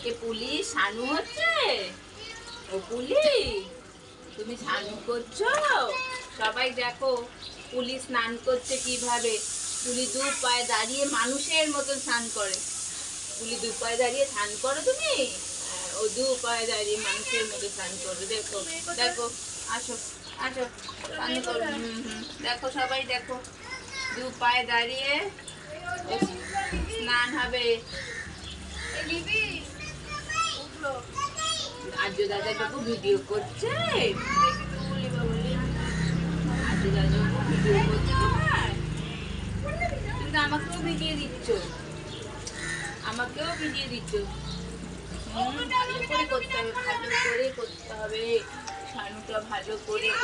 এ পুলি শানু হচ্ছে। ও পুলি, তুমি স্নান করছো? সবাই দেখো পুলি স্নান করছে কিভাবে। পুলি দু পায়ে দাঁড়িয়ে মানুষের মতো স্নান করে। পুলি দু পায়ে দাঁড়িয়ে স্নান করো তুমি? ও দু পায়ে দাঁড়িয়ে মানুষের মতো স্নান করো। দেখো দেখো, আসো আসো স্নান করো। দেখো সবাই দেখো, দু পায়ে দাঁড়িয়ে স্নান হবে। আর্য দাদা বাবু ভিডিও করছে। আর্য দাদা বাবু ভিডিও করছে তোমার। কিন্তু আমাকেও ভিডিও দিচ্ছ, আমাকেও ভিডিও দিচ্ছ। ভালো করে করতে হবে, ভালো করে করতে হবে। শানুটা ভালো করে